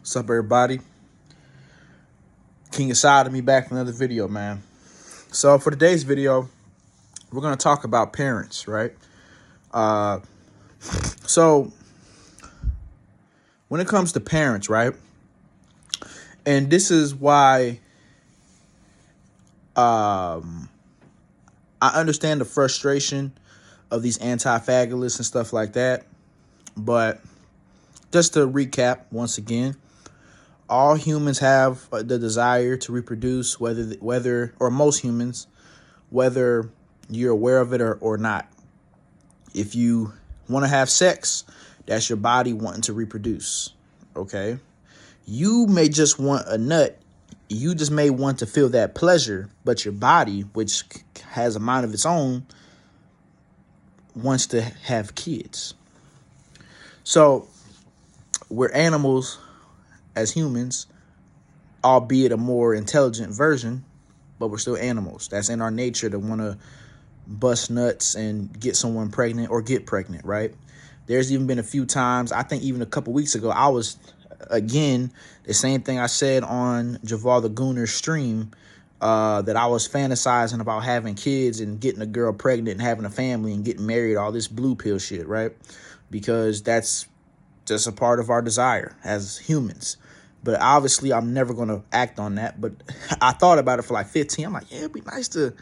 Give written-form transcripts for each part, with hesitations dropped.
What's up, everybody? King of me back with another video, man. So for today's video, we're gonna talk about parents, right? So when it comes to parents, right, and this is why I understand the frustration of these anti-fagalists and stuff like that, but just to recap once again. All humans have the desire to reproduce, whether or most humans, whether you're aware of it or not. If you want to have sex, that's your body wanting to reproduce, okay? You may just want a nut. You just may want to feel that pleasure, but your body, which has a mind of its own, wants to have kids. So we're animals as humans, albeit a more intelligent version, but we're still animals. That's in our nature to want to bust nuts and get someone pregnant or get pregnant, right? There's even been a few times, I think even a couple weeks ago, I was, again, the same thing I said on Javal the Gooner's stream, that I was fantasizing about having kids and getting a girl pregnant and having a family and getting married, all this blue pill shit, right? Because that's just a part of our desire as humans. But obviously, I'm never going to act on that. But I thought about it for like 15. I'm like, yeah, it'd be nice to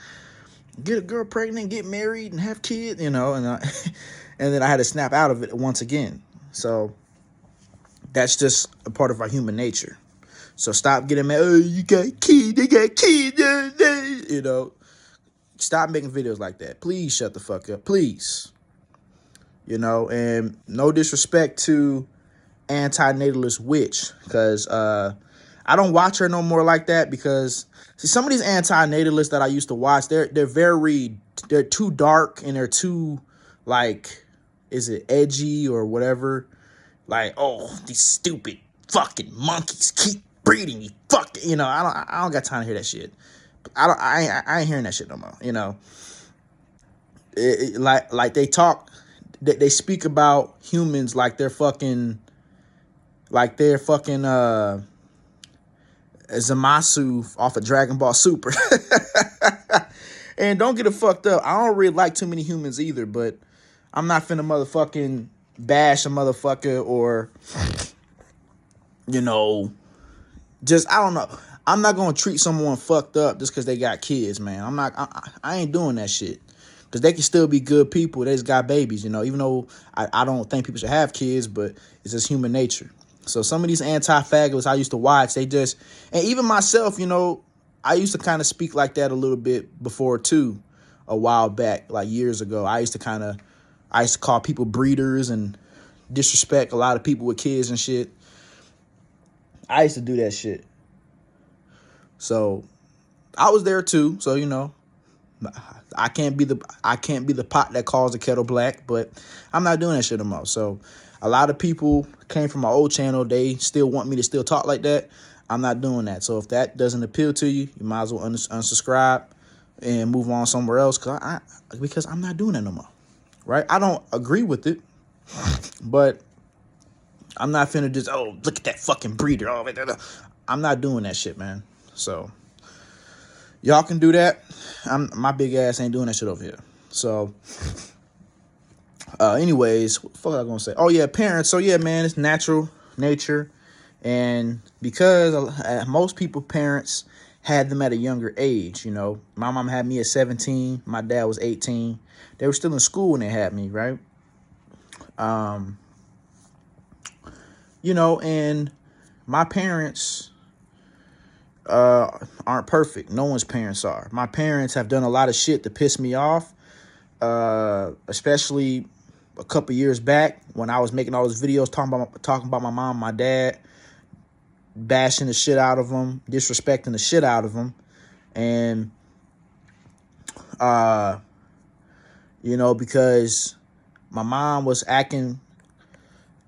get a girl pregnant, get married, and have kids, you know. And and then I had to snap out of it once again. So that's just a part of our human nature. So stop getting mad. Oh, you got kids, they got kids, you know. Stop making videos like that. Please shut the fuck up. Please. You know, and no disrespect to anti-natalist witch, because I don't watch her no more like that, because see, some of these anti-natalists that I used to watch, they're too dark and they're too, like, is it edgy or whatever? Like, oh, these stupid fucking monkeys keep breeding, you fucking, you know. I don't got time to hear that shit. I ain't hearing that shit no more, you know. Like they talk, they speak about humans like they're fucking Zamasu off of Dragon Ball Super. And don't get it fucked up, I don't really like too many humans either, but I'm not finna motherfucking bash a motherfucker or, you know, just, I don't know. I'm not gonna treat someone fucked up just because they got kids, man. I ain't doing that shit. Because they can still be good people. They just got babies, you know, even though I don't think people should have kids, but it's just human nature. So some of these anti-fagalists I used to watch, they just, and even myself, you know, I used to kind of speak like that a little bit before too, a while back, like years ago. I used to call people breeders and disrespect a lot of people with kids and shit. I used to do that shit. So I was there too. So, you know, I can't be the pot that calls the kettle black, but I'm not doing that shit no more. So a lot of people came from my old channel. They still want me to still talk like that. I'm not doing that. So if that doesn't appeal to you, you might as well unsubscribe and move on somewhere else, because I'm not doing that no more. Right? I don't agree with it, but I'm not finna just, oh, look at that fucking breeder. Oh, I'm not doing that shit, man. So y'all can do that. My big ass ain't doing that shit over here. So anyways, what the fuck was I gonna say? Oh yeah, parents. So yeah, man, it's natural nature. And because most people, parents had them at a younger age, you know. My mom had me at 17. My dad was 18. They were still in school when they had me, right? You know, and my parents aren't perfect. No one's parents are. My parents have done a lot of shit to piss me off, especially a couple years back when I was making all those videos talking about my mom, my dad, bashing the shit out of them, disrespecting the shit out of them, and you know, because my mom was acting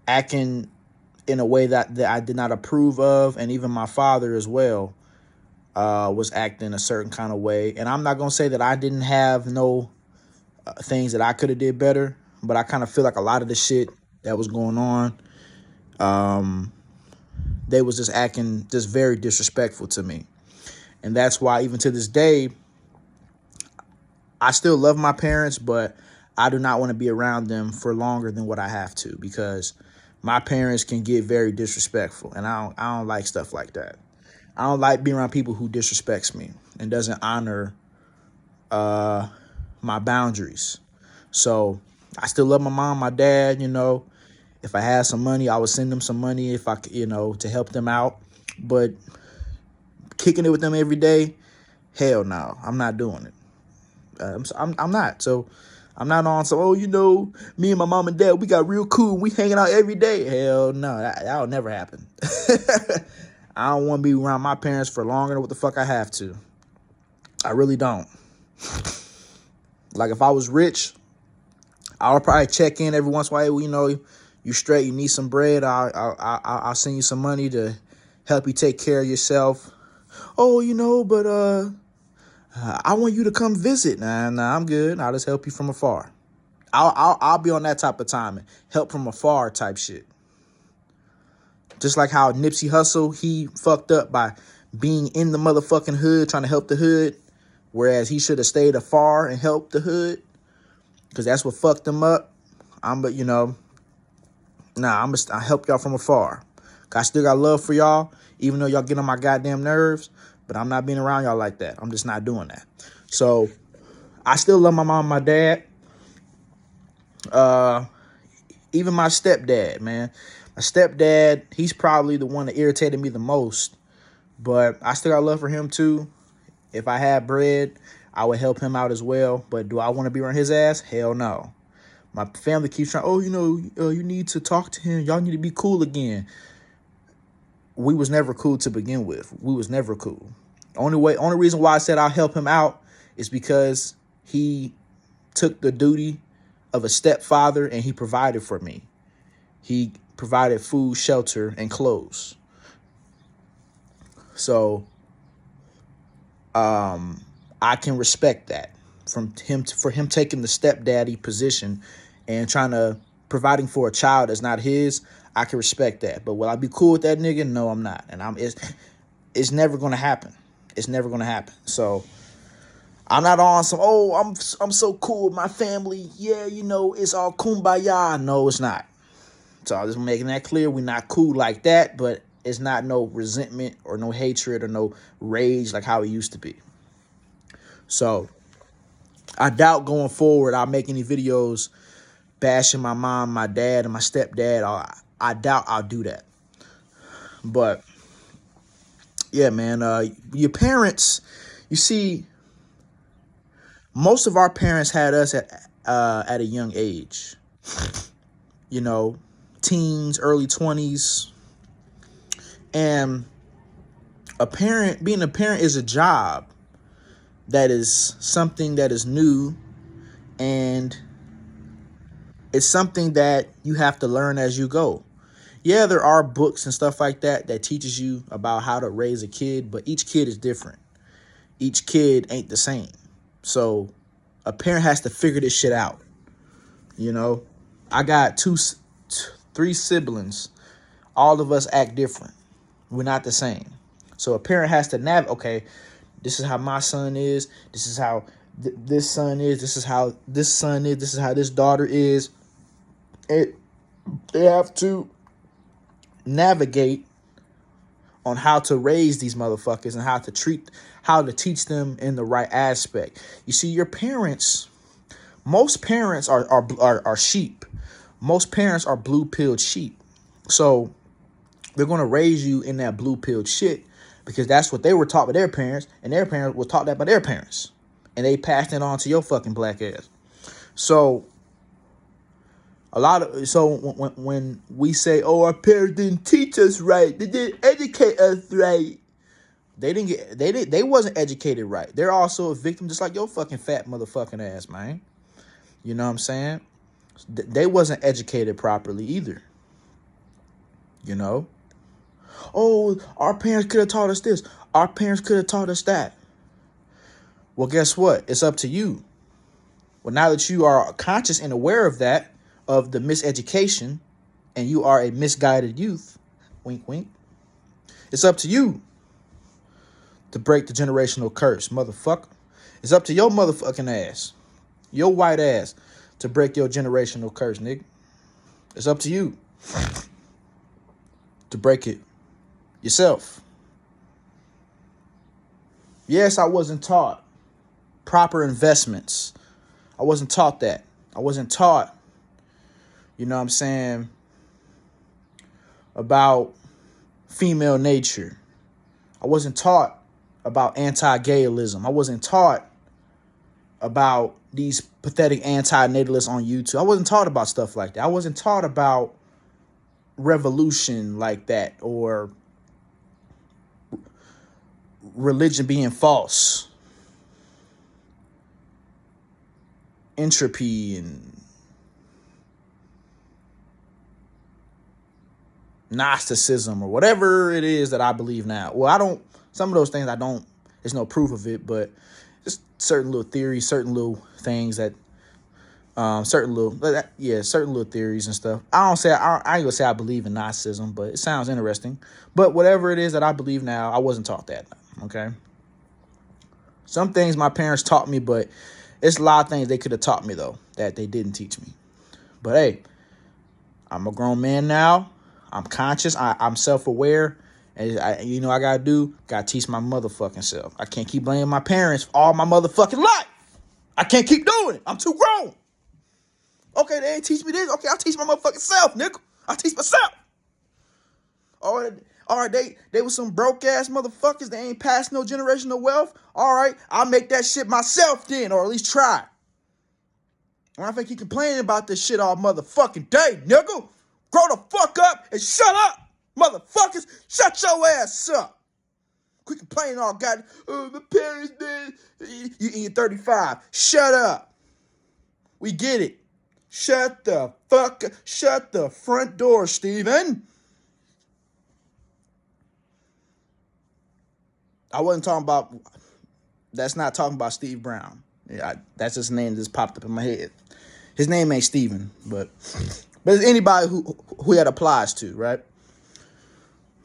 in a way that I did not approve of, and even my father as well was acting a certain kind of way. And I'm not gonna say that I didn't have no things that I could have did better, but I kind of feel like a lot of the shit that was going on they was just acting just very disrespectful to me. And that's why even to this day, I still love my parents, but I do not want to be around them for longer than what I have to, because my parents can get very disrespectful, and I don't like stuff like that. I don't like being around people who disrespects me and doesn't honor my boundaries. So I still love my mom, my dad. If I had some money, I would send them some money if I, to help them out. But kicking it with them every day, hell no, I'm not doing it. I'm not. So I'm not on. So me and my mom and dad, we got real cool. We hanging out every day. Hell no, that'll never happen. I don't want to be around my parents for longer than what the fuck I have to. I really don't. Like if I was rich, I would probably check in every once in a while. You straight, you need some bread, I'll send you some money to help you take care of yourself. But I want you to come visit. Nah, I'm good. I'll just help you from afar. I'll be on that type of time, help from afar type shit. Just like how Nipsey Hussle, he fucked up by being in the motherfucking hood trying to help the hood, whereas he should have stayed afar and helped the hood, because that's what fucked him up. I help y'all from afar. I still got love for y'all, even though y'all get on my goddamn nerves, but I'm not being around y'all like that. I'm just not doing that. So I still love my mom and my dad. Even my stepdad, man. My stepdad, he's probably the one that irritated me the most, but I still got love for him too. If I had bread, I would help him out as well. But do I want to be around his ass? Hell no. My family keeps trying, you need to talk to him. Y'all need to be cool again. We was never cool to begin with. We was never cool. Only reason why I said I'll help him out is because he took the duty of a stepfather and he provided for me. He provided food, shelter, and clothes. So I can respect that for him taking the stepdaddy position and providing for a child that's not his. I can respect that. But will I be cool with that nigga? No, I'm not. And it's never gonna happen. It's never gonna happen. So I'm not on some, I'm so cool with my family. Yeah, it's all kumbaya. No, it's not. So I'm just making that clear. We're not cool like that, but it's not no resentment or no hatred or no rage like how it used to be. So I doubt going forward I'll make any videos bashing my mom, my dad, and my stepdad. I doubt I'll do that. But yeah, man, your parents, you see, most of our parents had us at a young age. Teens, early 20s. And being a parent is a job that is something that is new, and it's something that you have to learn as you go. Yeah, there are books and stuff like that teaches you about how to raise a kid, but each kid is different. Each kid ain't the same. So a parent has to figure this shit out. I got three siblings. All of us act different. We're not the same. So a parent has to navigate, okay, this is how my son is. This is how this son is. This is how this son is. This is how this daughter is. They have to navigate on how to raise these motherfuckers and how to teach them in the right aspect. You see, your parents, most parents are sheep. Most parents are blue-pilled sheep. So they're going to raise you in that blue-pilled shit because that's what they were taught by their parents, and their parents were taught that by their parents. And they passed it on to your fucking black ass. So when we say, our parents didn't teach us right, they didn't educate us right, they wasn't educated right. They're also a victim just like your fucking fat motherfucking ass, man. You know what I'm saying? They wasn't educated properly either. Our parents could have taught us this. Our parents could have taught us that. Well, guess what? It's up to you. Well, now that you are conscious and aware of that, of the miseducation, and you are a misguided youth, wink, wink, It's up to you to break the generational curse, motherfucker. It's up to your motherfucking ass, your white ass, to break your generational curse, nigga. It's up to you to break it yourself. Yes, I wasn't taught proper investments. I wasn't taught that. I wasn't taught, you know what I'm saying, about female nature. I wasn't taught about anti-gayism. I wasn't taught about these pathetic anti-natalists on YouTube. I wasn't taught about stuff like that. I wasn't taught about revolution like that, or religion being false, entropy, and Gnosticism, or whatever it is that I believe now. Well, some of those things I don't, there's no proof of it, but just certain little theories, certain little things that, certain little theories and stuff. I ain't gonna say I believe in Gnosticism, but it sounds interesting. But whatever it is that I believe now, I wasn't taught that. Okay. Some things my parents taught me, but it's a lot of things they could have taught me though that they didn't teach me. But hey, I'm a grown man now. I'm conscious. I'm self-aware. And I gotta teach my motherfucking self. I can't keep blaming my parents all my motherfucking life. I can't keep doing it. I'm too grown. Okay, they ain't teach me this. Okay, I'll teach my motherfucking self, nigga. I'll teach myself. All right, they was some broke ass motherfuckers. They ain't passed no generational wealth. All right, I'll make that shit myself then, or at least try. I don't think you complaining about this shit all motherfucking day, nigga. Grow the fuck up and shut up, motherfuckers. Shut your ass up. Quit complaining all god. Oh, my parents did. You in your 35. Shut up. We get it. Shut the fuck up. Shut the front door, Steven. I wasn't talking about, that's not talking about Steve Brown. Yeah, that's his name that just popped up in my head. His name ain't Steven, but it's anybody who that applies to, right?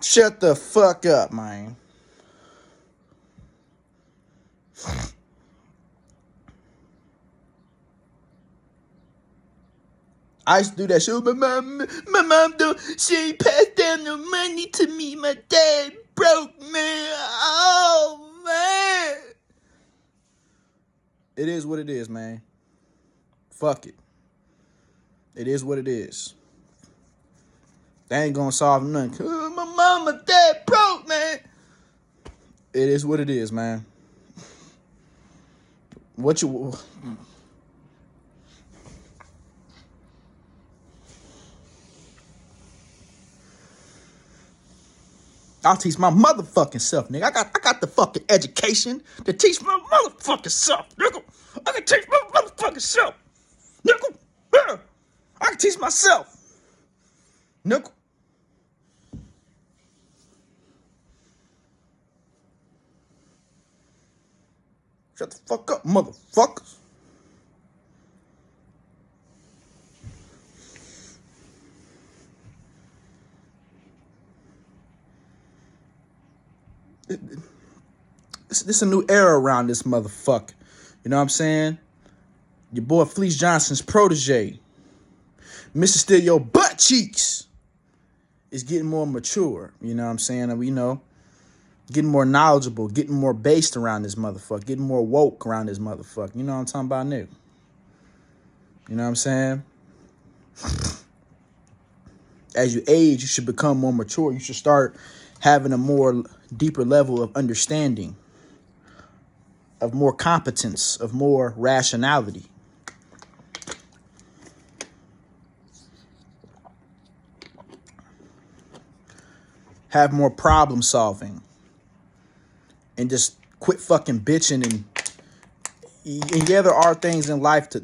Shut the fuck up, man. I used to do that shit. My mom she ain't passed down no money to me. My dad broke, man. Oh, man. It is what it is, man. Fuck it. It is what it is. They ain't gonna solve nothing. My mom, my dad broke, man. It is what it is, man. I'll teach my motherfucking self, nigga. I got the fucking education to teach my motherfucking self, nigga. I can teach my motherfucking self, nigga. Yeah. I can teach myself, nigga. Shut the fuck up, motherfuckers. This is a new era around this motherfucker. You know what I'm saying? Your boy Fleece Johnson's protege, Mr. Still Your Butt Cheeks, is getting more mature. You know what I'm saying? Getting more knowledgeable, getting more based around this motherfucker, getting more woke around this motherfucker. You know what I'm talking about, nigga? You know what I'm saying? As you age, you should become more mature. You should start having a more deeper level of understanding, of more competence, of more rationality. Have more problem solving. And just quit fucking bitching. And yeah, there are things in life to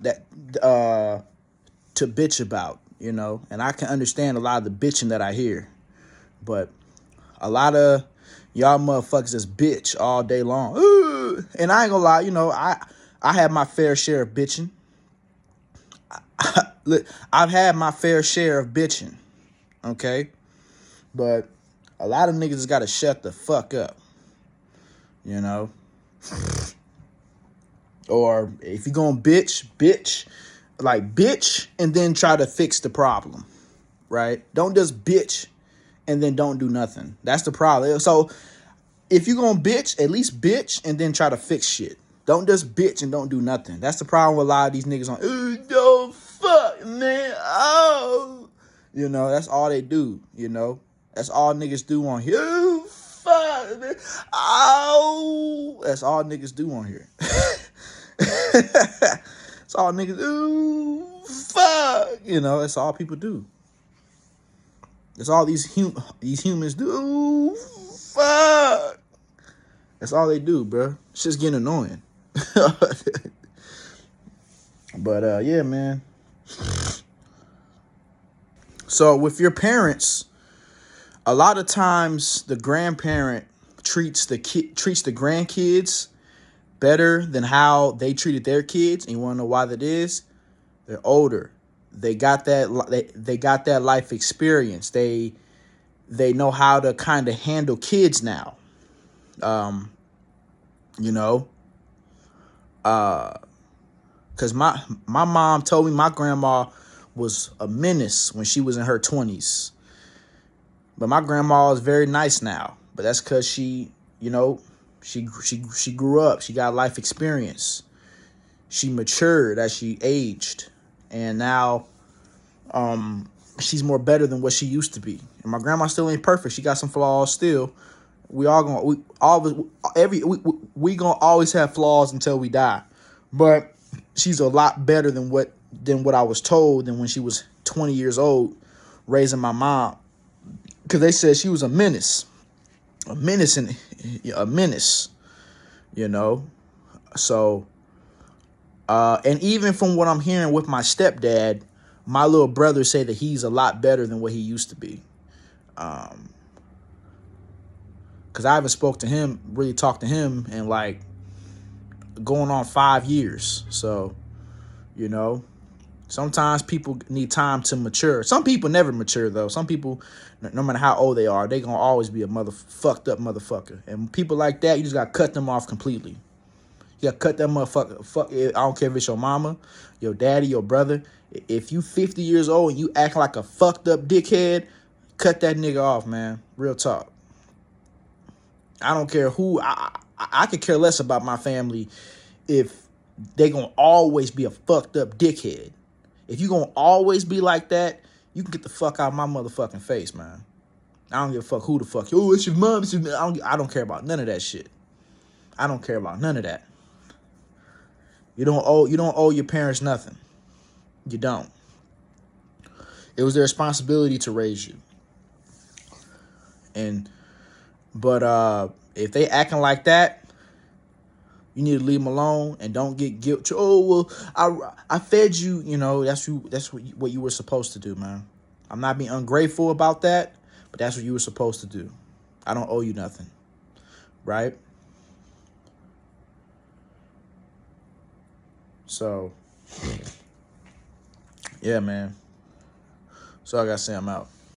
bitch about, and I can understand a lot of the bitching that I hear, but a lot of y'all motherfuckers just bitch all day long. Ooh. And I ain't gonna lie, I have my fair share of bitching. I've had my fair share of bitching, okay? But A lot of niggas just gotta shut the fuck up, you know? Or if you're gonna bitch, and then try to fix the problem, right? Don't just bitch and then don't do nothing. That's the problem. So if you're gonna bitch, at least bitch and then try to fix shit. Don't just bitch and don't do nothing. That's the problem with a lot of these niggas on, oh, fuck, man, oh. You know, that's all they do, you know? That's all niggas do on here. Oh, fuck, man, oh. That's all niggas do on here. That's all niggas do. Fuck. You know, that's all people do. That's all these humans do. Ooh, fuck. That's all they do, bro. It's just getting annoying. But yeah, man. So with your parents, a lot of times the grandparent treats the grandkids better than how they treated their kids. And you want to know why that is? They're older. They got that. They got that life experience. They know how to kind of handle kids now. You know, because my mom told me my grandma was a menace when she was in her 20s. But my grandma is very nice now. But that's because she, you know, she grew up. She got life experience. She matured as she aged. And now she's more better than what she used to be. And my grandma still ain't perfect. She got some flaws still. We gonna always have flaws until we die. But she's a lot better than what I was told than when she was 20 years old raising my mom. Because they said she was a menace. A menace, you know. So, and even from what I'm hearing with my stepdad, my little brother say that he's a lot better than what he used to be. Because I haven't really talked to him in like going on 5 years. So, you know, sometimes people need time to mature. Some people never mature, though. Some people, no matter how old they are, they going to always be a fucked up motherfucker. And people like that, you just got to cut them off completely. You got to cut that motherfucker. I don't care if it's your mama, your daddy, your brother. If you 50 years old and you act like a fucked up dickhead, cut that nigga off, man. Real talk. I don't care who. I could care less about my family if they going to always be a fucked up dickhead. If you going to always be like that, you can get the fuck out of my motherfucking face, man. I don't give a fuck who the fuck. Oh, it's your mom. I don't care about none of that shit. I don't care about none of that. You don't owe your parents nothing. You don't. It was their responsibility to raise you. But if they acting like that, you need to leave them alone and don't get guilt. Oh, well, I fed you. You know, that's what you were supposed to do, man. I'm not being ungrateful about that, but that's what you were supposed to do. I don't owe you nothing, right? So, yeah, man. So I gotta say I'm out.